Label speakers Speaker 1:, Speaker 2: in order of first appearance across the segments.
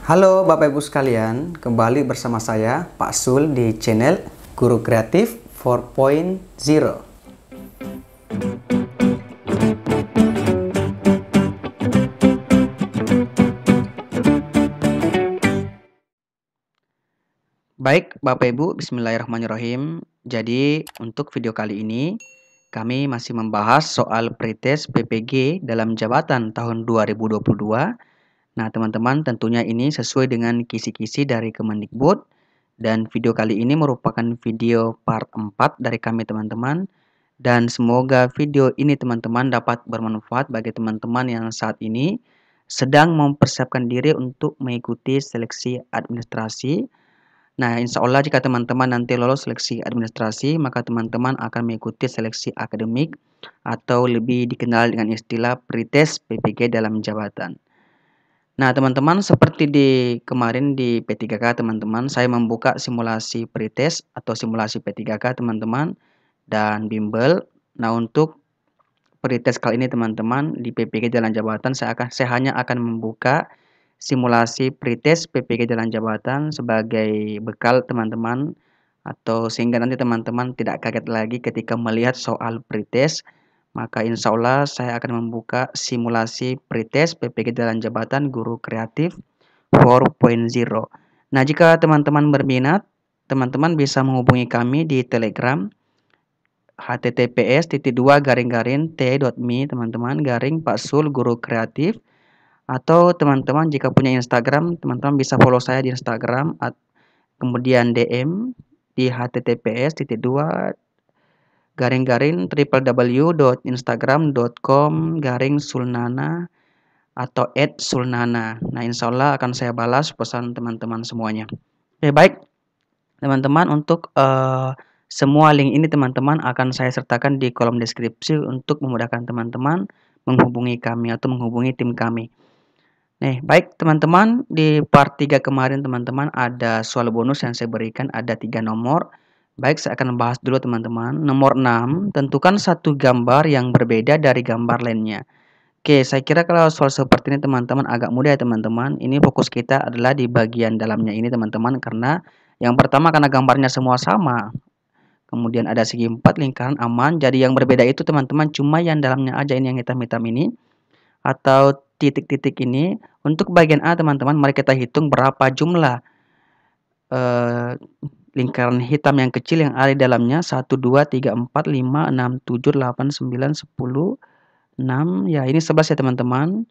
Speaker 1: Halo Bapak Ibu sekalian, kembali bersama saya Pak Sul di channel Guru Kreatif 4.0. Baik Bapak Ibu, bismillahirrahmanirrahim. Jadi untuk video kali ini kami masih membahas soal pretest PPG dalam jabatan tahun 2022. Nah teman-teman, tentunya ini sesuai dengan kisi-kisi dari Kemendikbud. Dan video kali ini merupakan video part 4 dari kami teman-teman. Dan semoga video ini teman-teman dapat bermanfaat bagi teman-teman yang saat ini sedang mempersiapkan diri untuk mengikuti seleksi administrasi. Nah, insya Allah jika teman-teman nanti lolos seleksi administrasi, maka teman-teman akan mengikuti seleksi akademik atau lebih dikenal dengan istilah pretest PPG dalam jabatan. Nah, teman-teman, seperti di kemarin di P3K, teman-teman, saya membuka simulasi pretest atau simulasi P3K, teman-teman, dan bimbel. Nah, untuk pretest kali ini, teman-teman, di PPG Jalan Jabatan, saya hanya akan membuka simulasi pretest PPG Jalan Jabatan sebagai bekal teman-teman, atau sehingga nanti teman-teman tidak kaget lagi ketika melihat soal pretest. Maka insya Allah saya akan membuka simulasi pretest PPG Jalan Jabatan Guru Kreatif 4.0. Nah, jika teman-teman berminat, teman-teman bisa menghubungi kami di Telegram https://t.me teman-teman /Pak Sul Guru Kreatif, atau teman-teman jika punya Instagram, teman-teman bisa follow saya di Instagram, kemudian DM di https://www.instagram.com/sulnana atau @sulnana. Nah, insya Allah akan saya balas pesan teman-teman semuanya. Oke, baik teman-teman, untuk semua link ini teman-teman akan saya sertakan di kolom deskripsi untuk memudahkan teman-teman menghubungi kami atau menghubungi tim kami. Nih, baik teman-teman, di part 3 kemarin teman-teman ada soal bonus yang saya berikan, ada 3 nomor. Baik, saya akan bahas dulu teman-teman. Nomor 6, tentukan satu gambar yang berbeda dari gambar lainnya. Oke, saya kira kalau soal seperti ini teman-teman agak mudah ya teman-teman. Ini fokus kita adalah di bagian dalamnya ini teman-teman, karena yang pertama karena gambarnya semua sama. Kemudian ada segi 4, lingkaran aman. Jadi yang berbeda itu teman-teman cuma yang dalamnya aja, ini yang hitam-hitam ini atau titik-titik ini. Untuk bagian A teman-teman, mari kita hitung berapa jumlah lingkaran hitam yang kecil yang ada di dalamnya. 1, 2, 3, 4, 5, 6, 7, 8, 9, 10, 6. Ya, ini 11 ya teman-teman.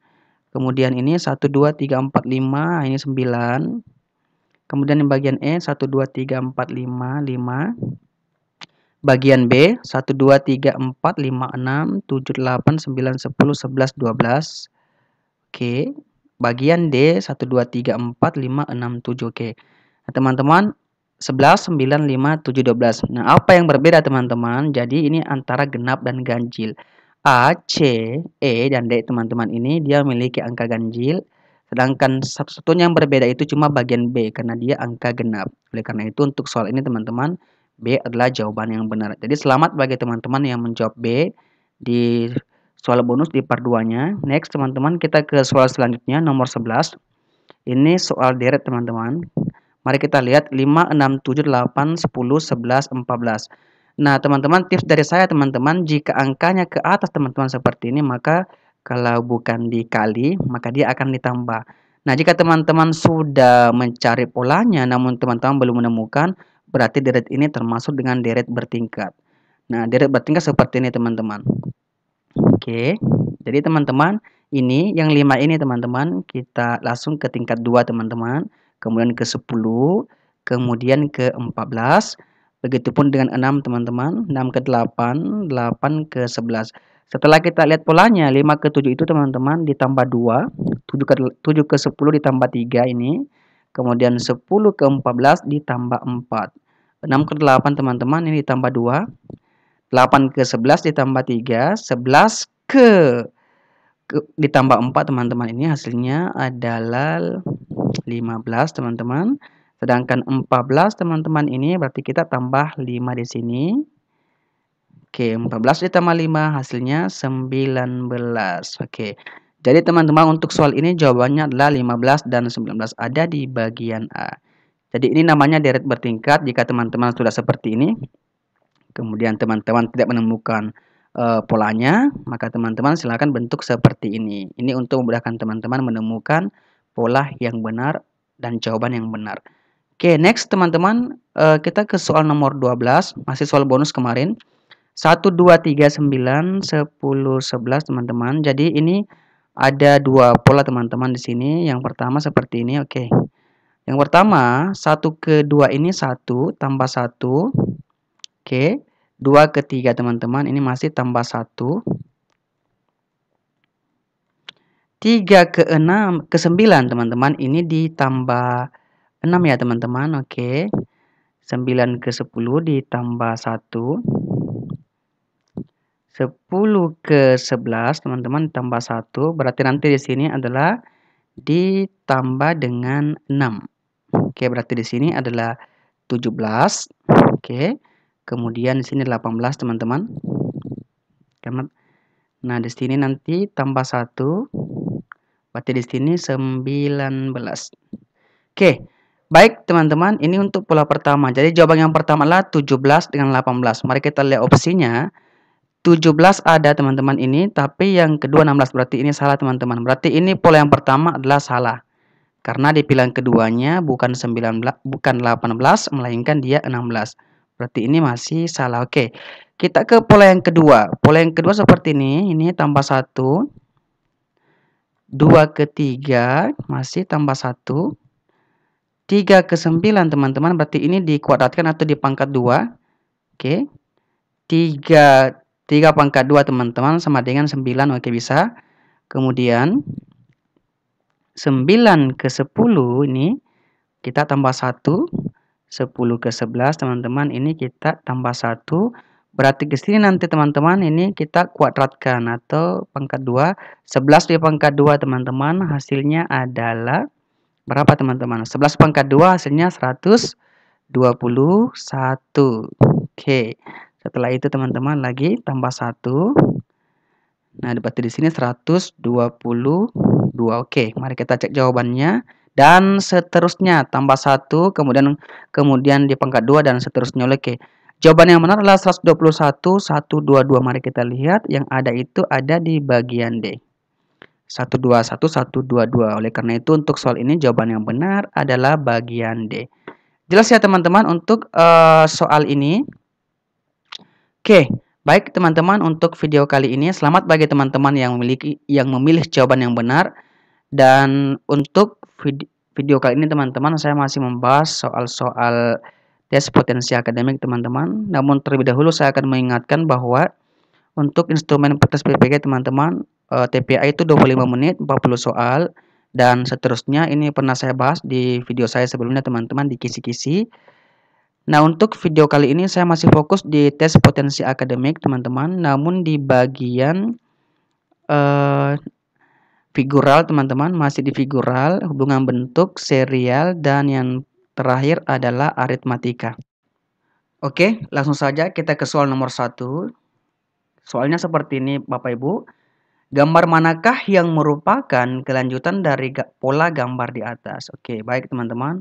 Speaker 1: Kemudian ini 1, 2, 3, 4, 5. Ini 9. Kemudian yang bagian E 1, 2, 3, 4, 5, 5. Bagian B 1, 2, 3, 4, 5, 6, 7, 8, 9, 10, 11, 12. Oke. Bagian D 1, 2, 3, 4, 5, 6, 7. Oke. Nah, teman-teman, 11, 9, 5, 7, 12. Nah, apa yang berbeda teman-teman? Jadi ini antara genap dan ganjil. A, C, E, dan D teman-teman ini dia memiliki angka ganjil. Sedangkan satu-satunya yang berbeda itu cuma bagian B karena dia angka genap. Oleh karena itu untuk soal ini teman-teman, B adalah jawaban yang benar. Jadi selamat bagi teman-teman yang menjawab B di soal bonus di part 2-nya. Next teman-teman, kita ke soal selanjutnya nomor 11. Ini soal deret teman-teman. Mari kita lihat 5, 6, 7, 8, 10, 11, 14. Nah, teman-teman, tips dari saya teman-teman, jika angkanya ke atas teman-teman seperti ini, maka kalau bukan dikali, maka dia akan ditambah. Nah, jika teman-teman sudah mencari polanya, namun teman-teman belum menemukan, berarti deret ini termasuk dengan deret bertingkat. Nah, deret bertingkat seperti ini teman-teman. Oke, jadi teman-teman, ini yang 5 ini teman-teman, kita langsung ke tingkat 2 teman-teman, kemudian ke 10, kemudian ke 14, begitupun dengan 6 teman-teman, 6 ke 8, 8 ke 11. Setelah kita lihat polanya, 5 ke 7 itu teman-teman ditambah 2, 7 ke 10 ditambah 3 ini, kemudian 10 ke 14 ditambah 4, 6 ke 8 teman-teman ini ditambah 2, 8 ke 11 ditambah 3, 11 ditambah 4 teman-teman, ini hasilnya adalah 15 teman-teman. Sedangkan 14 teman-teman ini berarti kita tambah 5 di sini. Oke, 14 ditambah 5 hasilnya 19. Oke. Jadi teman-teman untuk soal ini jawabannya adalah 15 dan 19 ada di bagian A. Jadi ini namanya deret bertingkat. Jika teman-teman sudah seperti ini, kemudian teman-teman tidak menemukan polanya, maka teman-teman silakan bentuk seperti ini. Ini untuk memudahkan teman-teman menemukan pola yang benar dan jawaban yang benar. Oke, next teman-teman, kita ke soal nomor 12, masih soal bonus kemarin. 1, 2, 3, 9, 10, 11 teman-teman. Jadi ini ada dua pola teman-teman di sini. Yang pertama seperti ini, oke. Yang pertama, 1 ke 2 ini 1 tambah 1. Oke. 2 ke 3 teman-teman, ini masih tambah 1. 3 ke 6 ke 9 teman-teman, ini ditambah 6 ya teman-teman. Oke. 9 ke 10 ditambah 1. 10 ke 11 teman-teman tambah 1. Berarti nanti di sini adalah ditambah dengan 6. Oke, berarti di sini adalah 17. Oke. Kemudian di sini 18 teman-teman. Nah, di sini nanti tambah 1. Berarti di sini 19. Oke. Baik teman-teman, ini untuk pola pertama. Jadi jawaban yang pertama adalah 17 dengan 18. Mari kita lihat opsinya. 17 ada teman-teman ini, tapi yang kedua 16. Berarti ini salah teman-teman. Berarti ini pola yang pertama adalah salah. Karena di pilihan keduanya bukan 19, bukan 18, melainkan dia 16. Berarti ini masih salah. Oke. Kita ke pola yang kedua. Pola yang kedua seperti ini tambah 1. 2 ke 3 masih tambah 1. 3 ke 9 teman-teman, berarti ini dikuadratkan atau dipangkat 2. Oke. 3 pangkat 2 teman-teman sama dengan 9. Oke, bisa. Kemudian 9 ke 10 ini kita tambah 1. 10 ke 11 teman-teman, ini kita tambah 1. Berarti ke sini nanti teman-teman ini kita kuadratkan atau pangkat 2. 11 dipangkat 2 teman-teman, hasilnya adalah berapa teman-teman? 11 pangkat 2 hasilnya 121. Oke. Setelah itu teman-teman lagi tambah 1. Nah, berarti di sini 122. Oke, mari kita cek jawabannya. Dan seterusnya tambah 1, kemudian di pangkat 2 dan seterusnya. Oke. Jawaban yang benar adalah 121, 122. Mari kita lihat yang ada itu ada di bagian D. 121, 122. Oleh karena itu untuk soal ini jawaban yang benar adalah bagian D. Jelas ya teman-teman untuk soal ini. Oke, baik teman-teman untuk video kali ini selamat bagi teman-teman yang memilih jawaban yang benar. Dan untuk video kali ini teman-teman saya masih membahas soal-soal tes potensi akademik teman-teman. Namun terlebih dahulu saya akan mengingatkan bahwa untuk instrumen tes PPG teman-teman, TPA itu 25 menit 40 soal dan seterusnya. Ini pernah saya bahas di video saya sebelumnya teman-teman di kisi-kisi. Nah, untuk video kali ini saya masih fokus di tes potensi akademik teman-teman, namun di bagian figural teman-teman, masih di figural, hubungan bentuk, serial, dan yang terakhir adalah aritmatika. Oke, langsung saja kita ke soal nomor 1. Soalnya seperti ini Bapak Ibu. Gambar manakah yang merupakan kelanjutan dari pola gambar di atas? Oke, baik teman-teman.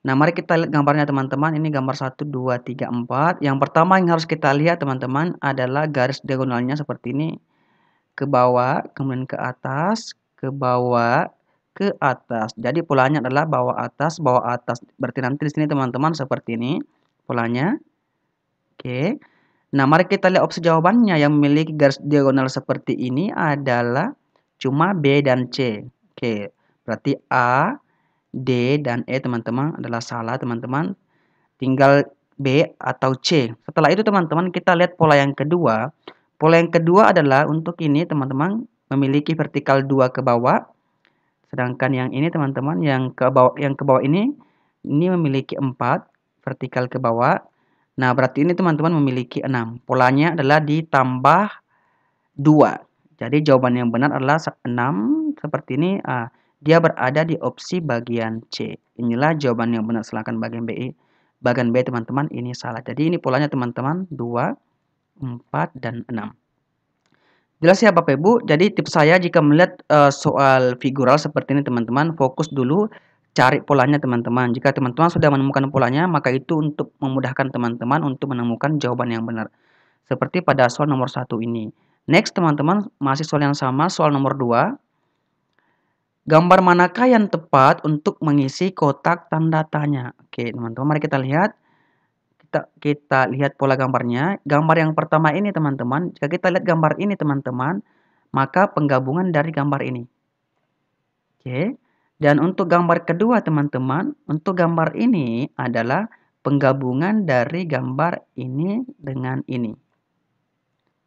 Speaker 1: Nah, mari kita lihat gambarnya teman-teman. Ini gambar 1, 2, 3, 4. Yang pertama yang harus kita lihat teman-teman adalah garis diagonalnya seperti ini. Ke bawah, kemudian ke atas, ke bawah, ke atas. Jadi polanya adalah bawah atas, bawah atas. Berarti nanti di sini teman-teman seperti ini polanya. Oke. Nah, mari kita lihat opsi jawabannya. Yang memiliki garis diagonal seperti ini adalah cuma B dan C. Oke, berarti A, D, dan E teman-teman adalah salah teman-teman. Tinggal B atau C. Setelah itu teman-teman kita lihat pola yang kedua. Pola yang kedua adalah untuk ini teman-teman memiliki vertikal 2 ke bawah. Sedangkan yang ini teman-teman yang ke bawah ini memiliki 4 vertikal ke bawah. Nah, berarti ini teman-teman memiliki 6. Polanya adalah ditambah 2. Jadi jawaban yang benar adalah 6 seperti ini. Dia berada di opsi bagian C. Inilah jawaban yang benar. Silakan bagian B. Bagian B teman-teman ini salah. Jadi ini polanya teman-teman 2, 4, dan 6. Jelas ya Bapak Ibu? Jadi tips saya jika melihat, soal figural seperti ini teman-teman, fokus dulu cari polanya teman-teman. Jika teman-teman sudah menemukan polanya, maka itu untuk memudahkan teman-teman untuk menemukan jawaban yang benar. Seperti pada soal nomor 1 ini. Next teman-teman, masih soal yang sama, soal nomor 2. Gambar manakah yang tepat untuk mengisi kotak tanda tanya? Oke teman-teman, mari kita lihat. Kita lihat pola gambarnya. Gambar yang pertama ini teman-teman, jika kita lihat gambar ini teman-teman, maka penggabungan dari gambar ini. Oke. Dan untuk gambar kedua teman-teman, untuk gambar ini adalah penggabungan dari gambar ini dengan ini.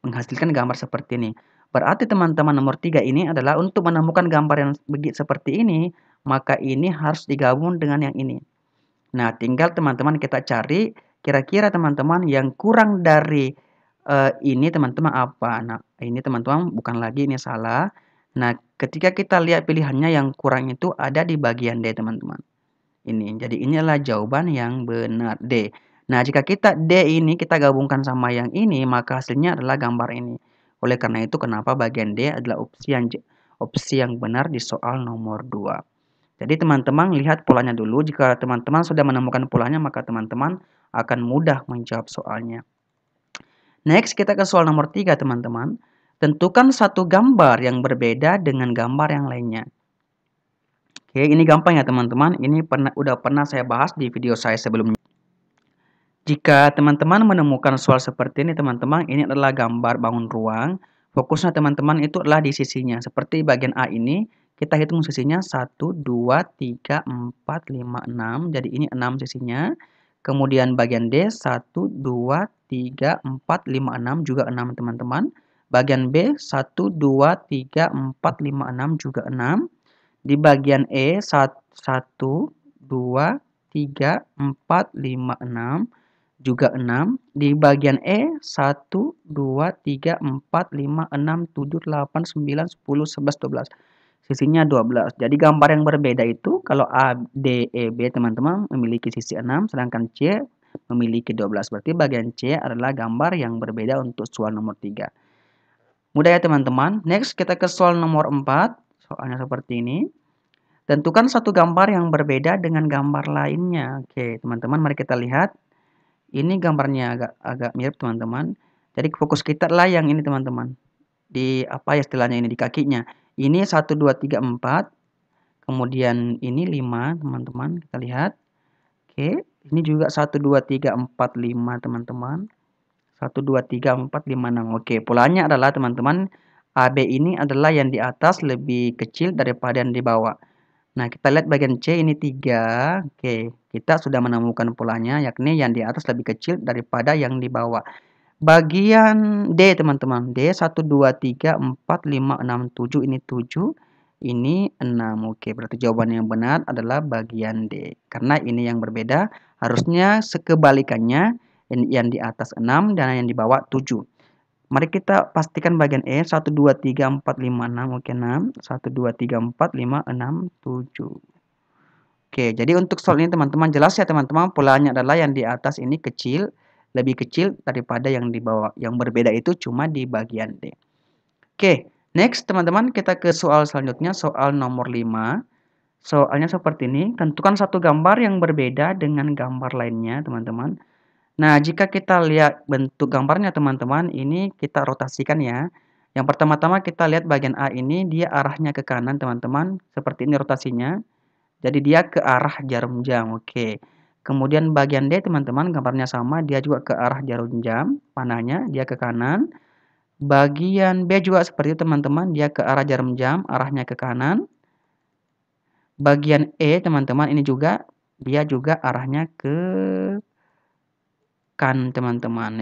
Speaker 1: Menghasilkan gambar seperti ini. Berarti teman-teman nomor 3 ini adalah untuk menemukan gambar yang seperti ini, maka ini harus digabung dengan yang ini. Nah, tinggal teman-teman kita cari kira-kira teman-teman yang kurang dari ini teman-teman apa. Nah, ini teman-teman bukan lagi ini salah. Nah, ketika kita lihat pilihannya yang kurang itu ada di bagian D teman-teman. Ini. Jadi inilah jawaban yang benar D. Nah, jika kita D ini kita gabungkan sama yang ini, maka hasilnya adalah gambar ini. Oleh karena itu kenapa bagian D adalah opsi yang benar di soal nomor 2. Jadi teman-teman lihat polanya dulu. Jika teman-teman sudah menemukan polanya, maka teman-teman akan mudah menjawab soalnya. Next, kita ke soal nomor 3, teman-teman. Tentukan satu gambar yang berbeda dengan gambar yang lainnya. Oke, ini gampang ya, teman-teman. Ini udah pernah saya bahas di video saya sebelumnya. Jika teman-teman menemukan soal seperti ini, teman-teman, ini adalah gambar bangun ruang. Fokusnya teman-teman itu adalah di sisinya. Seperti bagian A ini, kita hitung sisinya 1, 2, 3, 4, 5, 6. Jadi ini 6 sisinya. Kemudian bagian D, 1, 2, 3, 4, 5, 6 juga 6 teman-teman. Bagian B, 1, 2, 3, 4, 5, 6 juga 6. Di bagian E, 1, 2, 3, 4, 5, 6 juga 6. Di bagian E 1, 2, 3, 4, 5, 6, 7, 8, 9, 10, 11, 12. Sisinya 12. Jadi gambar yang berbeda itu kalau A, D, E, B teman-teman memiliki sisi 6 sedangkan C memiliki 12. Berarti bagian C adalah gambar yang berbeda untuk soal nomor 3. Mudah ya teman-teman. Next kita ke soal nomor 4. Soalnya seperti ini. Tentukan satu gambar yang berbeda dengan gambar lainnya. Oke, teman-teman mari kita lihat. Ini gambarnya agak mirip teman-teman. Jadi fokus kita lah yang ini teman-teman. Di apa ya istilahnya ini di kakinya. Ini 1 2 3 4. Kemudian ini 5 teman-teman. Kita lihat. Oke, ini juga 1 2 3 4 5 teman-teman. 1 2 3 4 5 6. Oke, polanya adalah teman-teman AB ini adalah yang di atas lebih kecil daripada yang di bawah. Nah, kita lihat bagian C ini 3. Oke, kita sudah menemukan polanya, yakni yang di atas lebih kecil daripada yang di bawah. Bagian D, teman-teman. D, 1, 2, 3, 4, 5, 6, 7. Ini 7. Ini 6. Oke, berarti jawaban yang benar adalah bagian D. Karena ini yang berbeda, harusnya sekebalikannya yang di atas 6 dan yang di bawah 7. Mari kita pastikan bagian E 1, 2, 3, 4, 5, 6. Oke 6. 1, 2, 3, 4, 5, 6, 7. Oke, jadi untuk soal ini teman-teman jelas ya teman-teman. Polanya adalah yang di atas ini kecil, lebih kecil daripada yang di bawah. Yang berbeda itu cuma di bagian D. Oke, next teman-teman kita ke soal selanjutnya, soal nomor 5. Soalnya seperti ini, tentukan satu gambar yang berbeda dengan gambar lainnya teman-teman. Nah, jika kita lihat bentuk gambarnya teman-teman, ini kita rotasikan ya. Yang pertama-tama kita lihat bagian A ini dia arahnya ke kanan teman-teman. Seperti ini rotasinya. Jadi dia ke arah jarum jam. Oke. Kemudian bagian D teman-teman gambarnya sama, dia juga ke arah jarum jam. Panahnya dia ke kanan. Bagian B juga seperti itu teman-teman, dia ke arah jarum jam, arahnya ke kanan. Bagian E teman-teman ini juga dia juga arahnya ke kan teman-teman.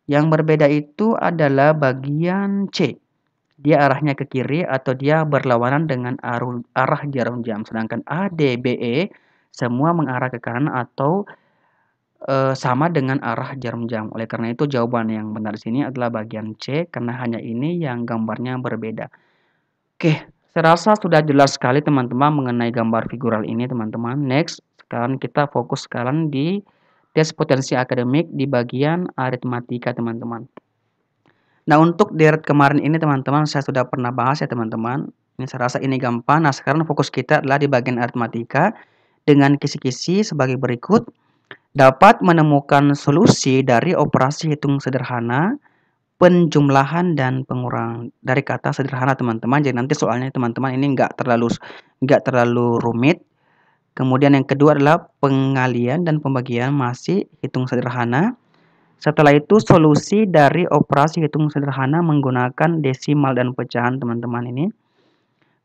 Speaker 1: Yang berbeda itu adalah bagian C. Dia arahnya ke kiri atau dia berlawanan dengan arah jarum jam. Sedangkan A, D, B, E semua mengarah ke kanan atau sama dengan arah jarum jam. Oleh karena itu jawaban yang benar di sini adalah bagian C karena hanya ini yang gambarnya berbeda. Oke, saya rasa sudah jelas sekali teman-teman mengenai gambar figural ini teman-teman. Next, sekarang kita fokus sekarang di tes potensi akademik di bagian aritmatika teman-teman. Nah, untuk deret kemarin ini teman-teman saya sudah pernah bahas ya teman-teman. Ini saya rasa ini gampang. Nah, sekarang fokus kita adalah di bagian aritmatika dengan kisi-kisi sebagai berikut. Dapat menemukan solusi dari operasi hitung sederhana, penjumlahan dan pengurangan. Dari kata sederhana teman-teman. Jadi nanti soalnya teman-teman ini enggak terlalu rumit. Kemudian yang kedua adalah pengalian dan pembagian masih hitung sederhana. Setelah itu solusi dari operasi hitung sederhana menggunakan desimal dan pecahan teman-teman ini.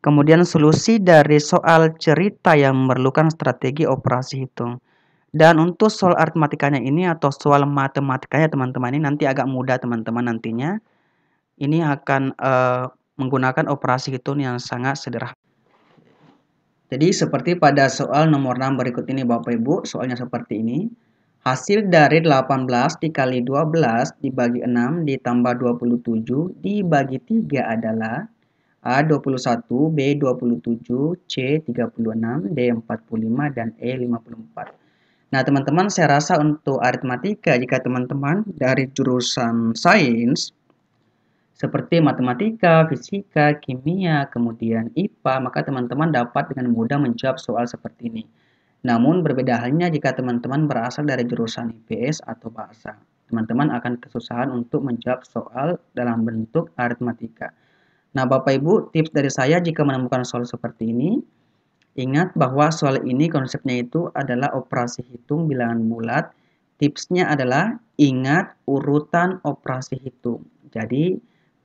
Speaker 1: Kemudian solusi dari soal cerita yang memerlukan strategi operasi hitung. Dan untuk soal aritmatikanya ini atau soal matematikanya teman-teman ini nanti agak mudah teman-teman nantinya. Ini akan menggunakan operasi hitung yang sangat sederhana. Jadi seperti pada soal nomor 6 berikut ini Bapak Ibu, soalnya seperti ini. Hasil dari 18 dikali 12 dibagi 6 ditambah 27 dibagi 3 adalah A 21, B 27, C 36, D 45, dan E 54. Nah teman-teman saya rasa untuk aritmatika jika teman-teman dari jurusan sains seperti matematika, fisika, kimia, kemudian IPA, maka teman-teman dapat dengan mudah menjawab soal seperti ini. Namun berbeda halnya jika teman-teman berasal dari jurusan IPS atau bahasa. Teman-teman akan kesusahan untuk menjawab soal dalam bentuk aritmatika. Nah, Bapak Ibu, tips dari saya jika menemukan soal seperti ini, ingat bahwa soal ini konsepnya itu adalah operasi hitung bilangan bulat. Tipsnya adalah ingat urutan operasi hitung. Jadi,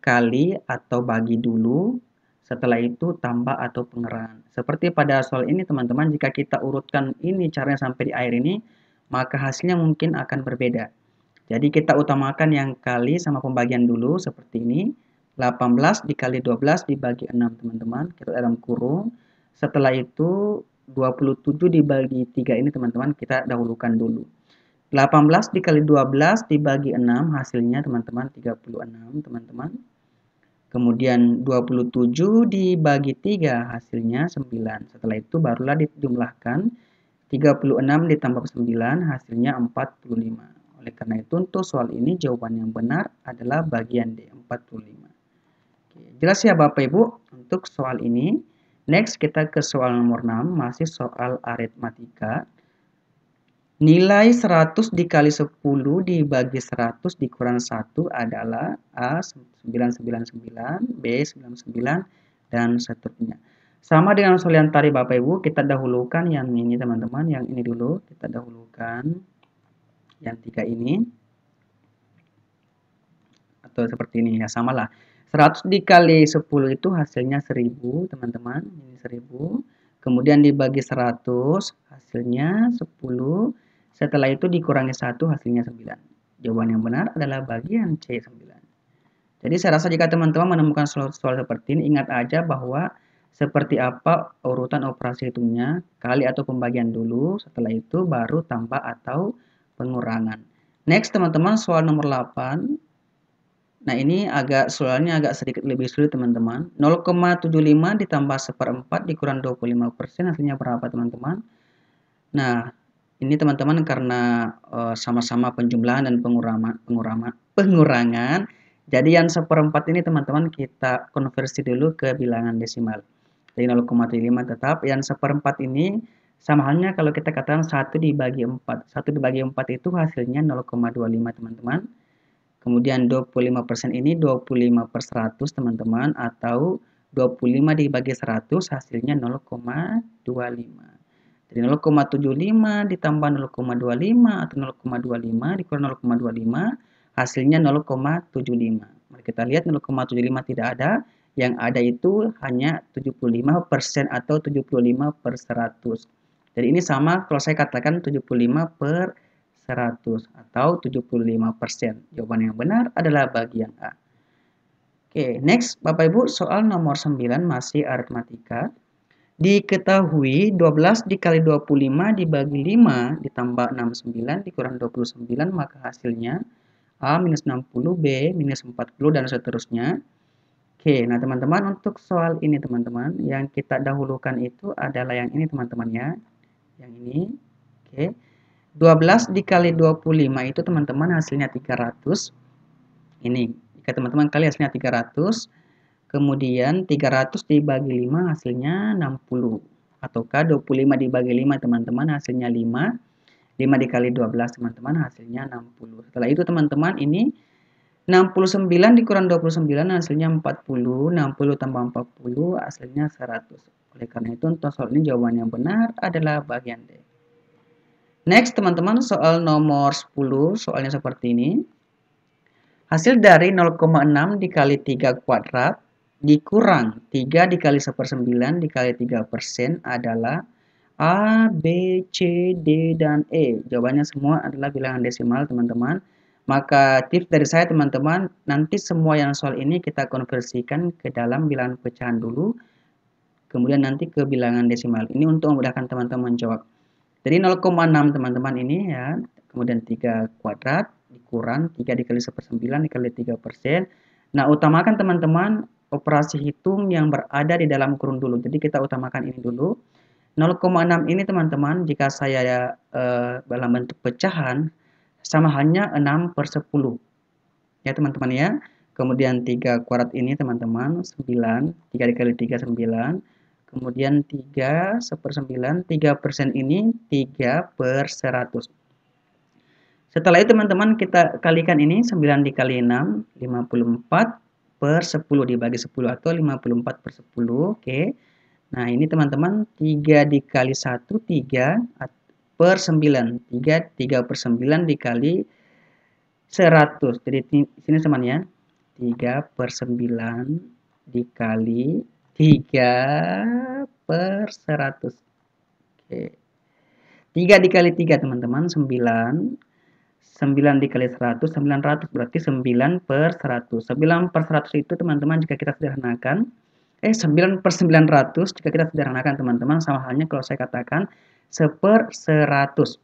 Speaker 1: kali atau bagi dulu, setelah itu tambah atau pengerangan. Seperti pada soal ini teman-teman, jika kita urutkan ini caranya sampai di akhir ini, maka hasilnya mungkin akan berbeda. Jadi kita utamakan yang kali sama pembagian dulu seperti ini. 18 dikali 12 dibagi 6 teman-teman, kita dalam kurung. Setelah itu 27 dibagi 3 ini teman-teman kita dahulukan dulu. 18 dikali 12 dibagi 6 hasilnya teman-teman 36 teman-teman. Kemudian 27 dibagi 3 hasilnya 9. Setelah itu barulah dijumlahkan 36 ditambah 9 hasilnya 45. Oleh karena itu untuk soal ini jawaban yang benar adalah bagian D 45. Oke, jelas ya Bapak Ibu untuk soal ini. Next kita ke soal nomor 6 masih soal aritmatika. Nilai 100 dikali 10 dibagi 100 dikurang 1 adalah A 999, B 99, dan seterusnya. Sama dengan soal yang tadi Bapak Ibu, kita dahulukan yang ini teman-teman, yang ini dulu. Kita dahulukan yang 3 ini. Atau seperti ini ya, samalah. 100 dikali 10 itu hasilnya 1000 teman-teman. Ini 1000. Kemudian dibagi 100 hasilnya 10. Setelah itu dikurangi 1 hasilnya 9. Jawaban yang benar adalah bagian C 9. Jadi saya rasa jika teman-teman menemukan soal seperti ini, ingat aja bahwa seperti apa urutan operasi hitungnya, kali atau pembagian dulu, setelah itu baru tambah atau pengurangan. Next teman-teman soal nomor 8. Nah ini soalnya agak sedikit lebih sulit teman-teman. 0,75 ditambah 1/4 dikurang 25% hasilnya berapa teman-teman? Nah ini teman-teman karena sama-sama penjumlahan dan pengurangan. Jadi yang 1/4 ini teman-teman kita konversi dulu ke bilangan desimal. Jadi 0,75 tetap. Yang 1/4 ini sama halnya kalau kita katakan 1 dibagi 4. 1 dibagi 4 itu hasilnya 0,25 teman-teman. Kemudian 25% ini 25/100 teman-teman, atau 25 dibagi 100 hasilnya 0,25. Jadi 0,75 ditambah 0,25 atau 0,25 dikurang 0,25 hasilnya 0,75. Mari kita lihat 0,75 tidak ada, yang ada itu hanya 75% atau 75/100. Jadi ini sama kalau saya katakan 75/100 atau 75%. Jawaban yang benar adalah bagian A. Oke, next Bapak Ibu soal nomor 9 masih aritmatika. Diketahui 12 dikali 25 dibagi 5 ditambah 69 dikurang 29 maka hasilnya A minus 60, B minus 40, dan seterusnya. Oke, nah teman-teman untuk soal ini teman-teman yang kita dahulukan itu adalah yang ini teman-teman ya. Yang ini. Oke. 12 dikali 25 itu teman-teman hasilnya 300. Ini Jika teman-teman kali hasilnya 300, kemudian 300 dibagi 5 hasilnya 60. Ataukah 25 dibagi 5 teman-teman hasilnya 5. 5 dikali 12 teman-teman hasilnya 60. Setelah itu teman-teman ini 69 dikurang 29 hasilnya 40. 60 tambah 40 hasilnya 100. Oleh karena itu untuk soal ini jawaban yang benar adalah bagian D. Next teman-teman, soal nomor 10, soalnya seperti ini. Hasil dari 0,6 dikali 3 kuadrat dikurang 3 dikali 1/9 dikali 3% adalah A, B, C, D, dan E. Jawabannya semua adalah bilangan desimal teman-teman. Maka tips dari saya teman-teman, nanti semua yang soal ini kita konversikan ke dalam bilangan pecahan dulu, kemudian nanti ke bilangan desimal. Ini untuk memudahkan teman-teman menjawab. Jadi 0,6 teman-teman ini ya, kemudian 3 kuadrat dikurang 3 dikali 1/9 dikali 3%. Nah, utamakan teman-teman operasi hitung yang berada di dalam kurung dulu. Jadi kita utamakan ini dulu. 0,6 ini teman-teman, jika saya dalam bentuk pecahan, sama halnya 6/10. Ya teman-teman ya. Kemudian 3 kuadrat ini teman-teman, 9. 3 dikali 3, 9. Kemudian 3, 1/9. 3% ini 3/100. Setelah itu teman-teman kita kalikan ini, 9 dikali 6, 54/10 dibagi 10 atau 54/10. Oke. Nah, ini teman-teman 3 dikali 1, 3/9. 3/9 dikali 100. Jadi sini teman ya. 3/9 dikali 3/100. Oke. 3 dikali 3 teman-teman 9. 9 dikali 100, 900 berarti 9/100. 9/100 itu teman-teman jika kita sederhanakan 9/900 jika kita sederhanakan teman-teman, sama halnya kalau saya katakan 1/100.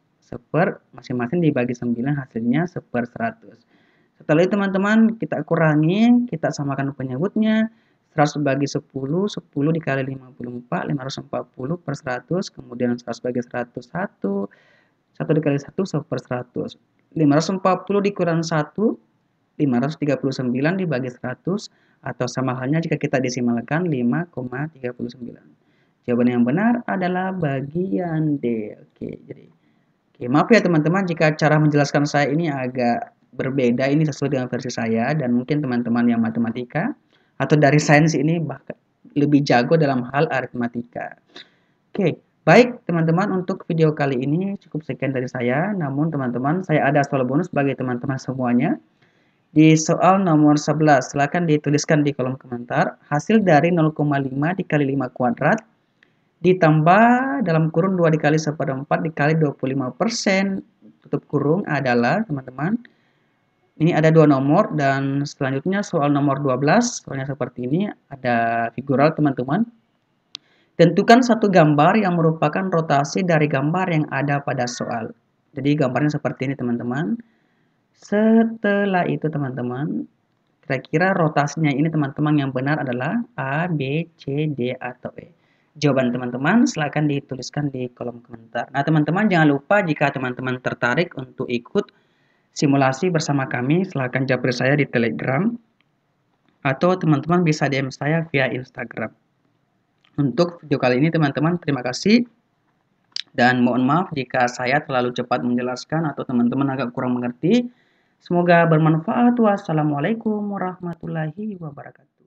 Speaker 1: Masing-masing dibagi 9 hasilnya 1/100. Setelah itu teman-teman kita kurangi, kita samakan penyebutnya. 100 bagi 10, 10 dikali 54, 540/100. Kemudian 100 bagi 100, 1 dikali 1, 1/100. 540 dikurang 1, 539 dibagi 100, atau sama halnya jika kita desimalkan 5,39. Jawaban yang benar adalah bagian D. Oke, maaf ya teman-teman jika cara menjelaskan saya ini agak berbeda, ini sesuai dengan versi saya, dan mungkin teman-teman yang matematika atau dari sains ini bahkan lebih jago dalam hal aritmatika. Oke, baik teman-teman, untuk video kali ini cukup sekian dari saya. Namun teman-teman, saya ada soal bonus bagi teman-teman semuanya. Di soal nomor 11, silakan dituliskan di kolom komentar. Hasil dari 0,5 dikali 5 kuadrat ditambah dalam kurung 2 dikali 1/4 dikali 25% tutup kurung adalah teman-teman. Ini ada 2 nomor, dan selanjutnya soal nomor 12, soalnya seperti ini, ada figural teman-teman. Tentukan satu gambar yang merupakan rotasi dari gambar yang ada pada soal. Jadi gambarnya seperti ini teman-teman. Setelah itu teman-teman, kira-kira rotasinya ini teman-teman yang benar adalah A, B, C, D, atau E. Jawaban teman-teman silahkan dituliskan di kolom komentar. Nah teman-teman jangan lupa jika teman-teman tertarik untuk ikut simulasi bersama kami, silahkan japri saya di Telegram, atau teman-teman bisa DM saya via Instagram. Untuk video kali ini teman-teman terima kasih, dan mohon maaf jika saya terlalu cepat menjelaskan atau teman-teman agak kurang mengerti. Semoga bermanfaat. Wassalamualaikum warahmatullahi wabarakatuh.